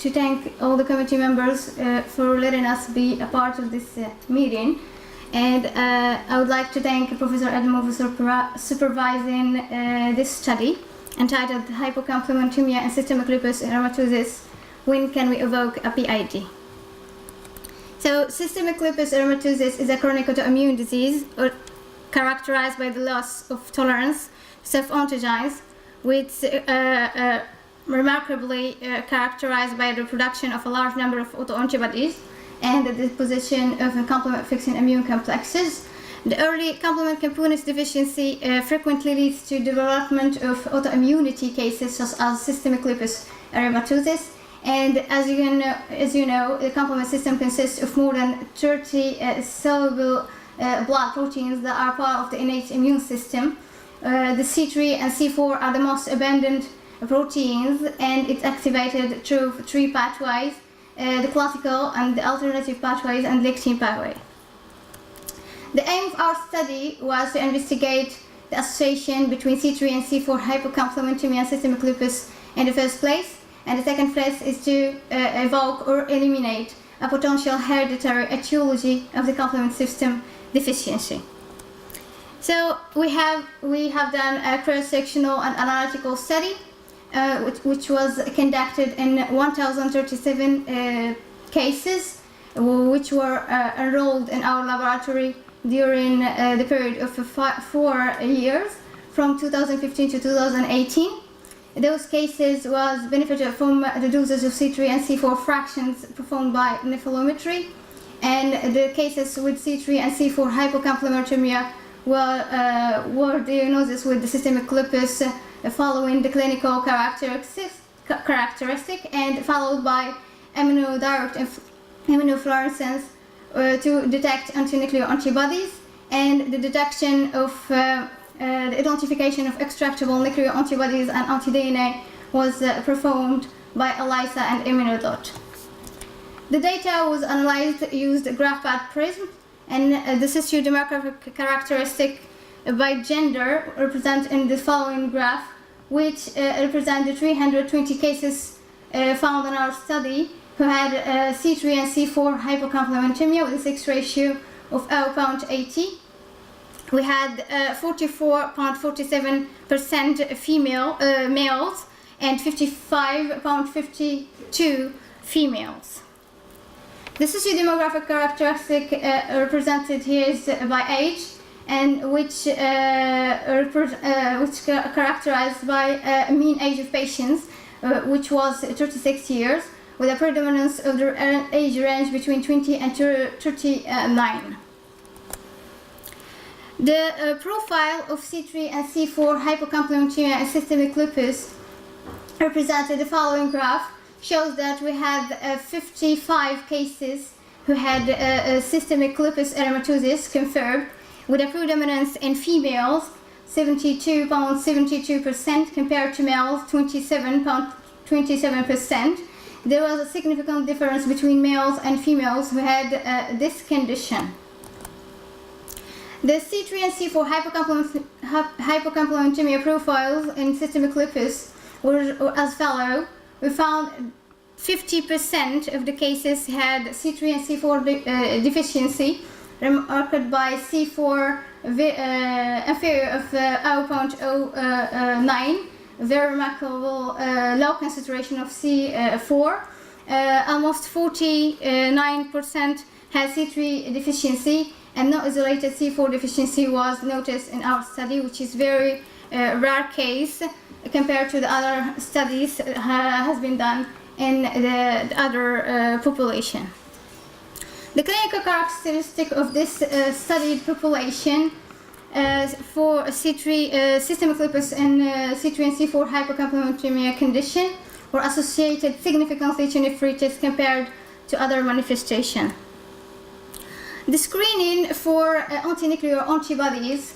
to thank all the committee members for letting us be a part of this meeting. And I would like to thank Professor Adamo for supervising this study entitled Hypocomplementemia and Systemic Lupus Erythematosus, When Can We Evoke a PID? So, systemic lupus erythematosus is a chronic autoimmune disease characterized by the loss of tolerance to self-antigens, which remarkably characterized by the production of a large number of autoantibodies and the deposition of complement-fixing immune complexes. The early complement components deficiency frequently leads to development of autoimmunity cases such as systemic lupus erythematosus. And as you know, the complement system consists of more than 30 soluble blood proteins that are part of the innate immune system. The C3 and C4 are the most abundant proteins, and it's activated through three pathways: the classical and the alternative pathways and lectin pathway. The aim of our study was to investigate the association between C3 and C4 hypocomplementemia and systemic lupus in the first place. And the second phase is to evoke or eliminate a potential hereditary etiology of the complement system deficiency. So we have done a cross-sectional and analytical study, which was conducted in 1,037 cases, which were enrolled in our laboratory during the period of 4 years, from 2015 to 2018. Those cases was benefited from the dosage of C3 and C4 fractions performed by nephelometry, and the cases with C3 and C4 hypocomplementemia were diagnosed with the systemic lupus following the clinical characteristic and followed by immunodirect immunofluorescence to detect antinuclear antibodies, and the detection of the identification of extractable nuclear antibodies and anti-DNA was performed by ELICIA and immunodot. The data was analyzed using GraphPad Prism, and the socio-demographic characteristic by gender represent in the following graph, which represent the 320 cases found in our study who had C3 and C4 hypocomplementemia with a sex ratio of 0.80. We had 44.47% female males and 55.52 females. The socio-demographic characteristic represented here is by age, and which characterized by a mean age of patients, which was 36 years, with a predominance of the age range between 20 and 39. The profile of C3 and C4 hypocomplementemia and systemic lupus represented the following graph shows that we had 55 cases who had systemic lupus erythematosus confirmed, with a predominance in females 72.72% compared to males 27.27%. There was a significant difference between males and females who had this condition. The C3 and C4 hypocomplementemia profiles in systemic lupus were as follows. We found 50% of the cases had C3 and C4 deficiency, marked by C4 inferior of 0.09, very remarkable low concentration of C4. Almost 49% had C3 deficiency, and no isolated C4 deficiency was noticed in our study, which is very rare case compared to the other studies has been done in the other population. The clinical characteristic of this studied population for C3 systemic lupus and C3 and C4 hypocomplementemia condition were associated significantly to nephritis compared to other manifestations. The screening for antinuclear antibodies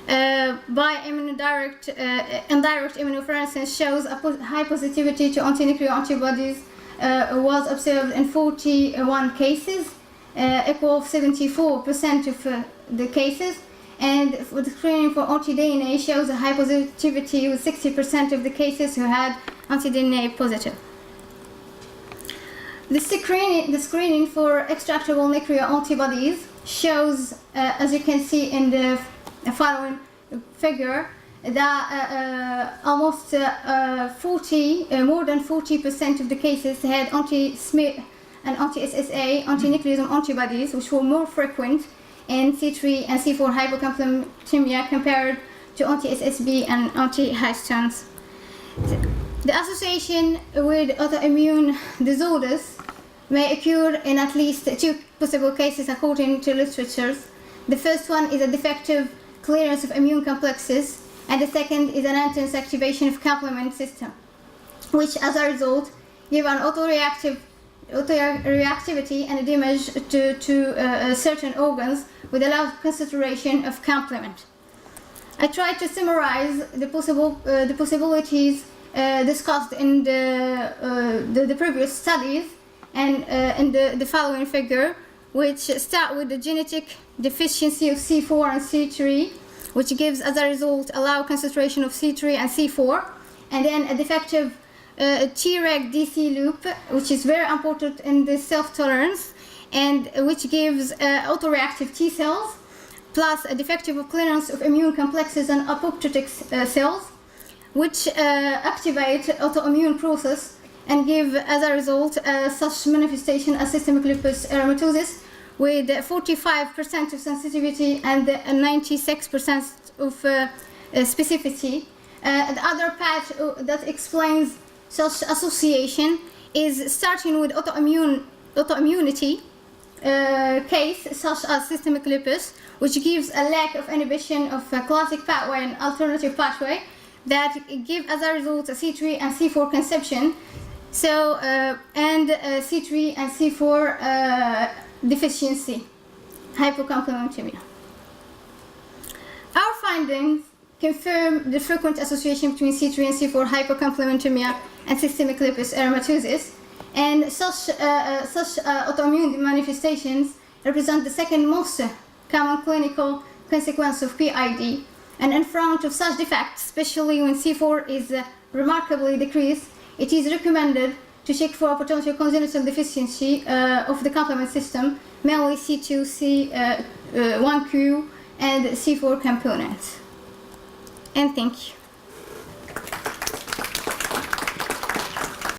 by indirect immunofluorescence shows a high positivity to antinuclear antibodies was observed in 41 cases, equal 74% of the cases, and for the screening for anti-DNA shows a high positivity with 60% of the cases who had anti-DNA positive. The screening for extractable nuclear antibodies shows, as you can see in the following figure, that almost more than 40% of the cases had anti-SMID and anti-SSA, anti-nucleosome antibodies, which were more frequent in C3 and C4 hypocomplementemia compared to anti-SSB and anti-histones. The association with autoimmune disorders may occur in at least 2 possible cases according to literatures. The first one is a defective clearance of immune complexes, and the second is an intense activation of complement system, which as a result give an autoreactivity and a damage to certain organs with a low concentration of complement. I tried to summarize the possibilities discussed in the previous studies and in the following figure, which start with the genetic deficiency of C4 and C3, which gives as a result a low concentration of C3 and C4, and then a defective Treg DC loop, which is very important in the self-tolerance, and which gives autoreactive T cells, plus a defective clearance of immune complexes and apoptotic cells, which activate autoimmune process and give as a result such manifestation as systemic lupus erythematosus with 45% of sensitivity and 96% of specificity. The other part that explains such association is starting with autoimmunity case such as systemic lupus, which gives a lack of inhibition of a classic pathway and alternative pathway that give as a result a C3 and C4 conception, so and C3 and C4 deficiency, hypocomplementemia. Our findings confirm the frequent association between C3 and C4 hypocomplementemia and systemic lupus erythematosus, and such autoimmune manifestations represent the second most common clinical consequence of PID. And in front of such defects, especially when C4 is remarkably decreased, it is recommended to check for a potential congenital deficiency of the complement system, mainly C2, C1Q, and C4 components. And thank you.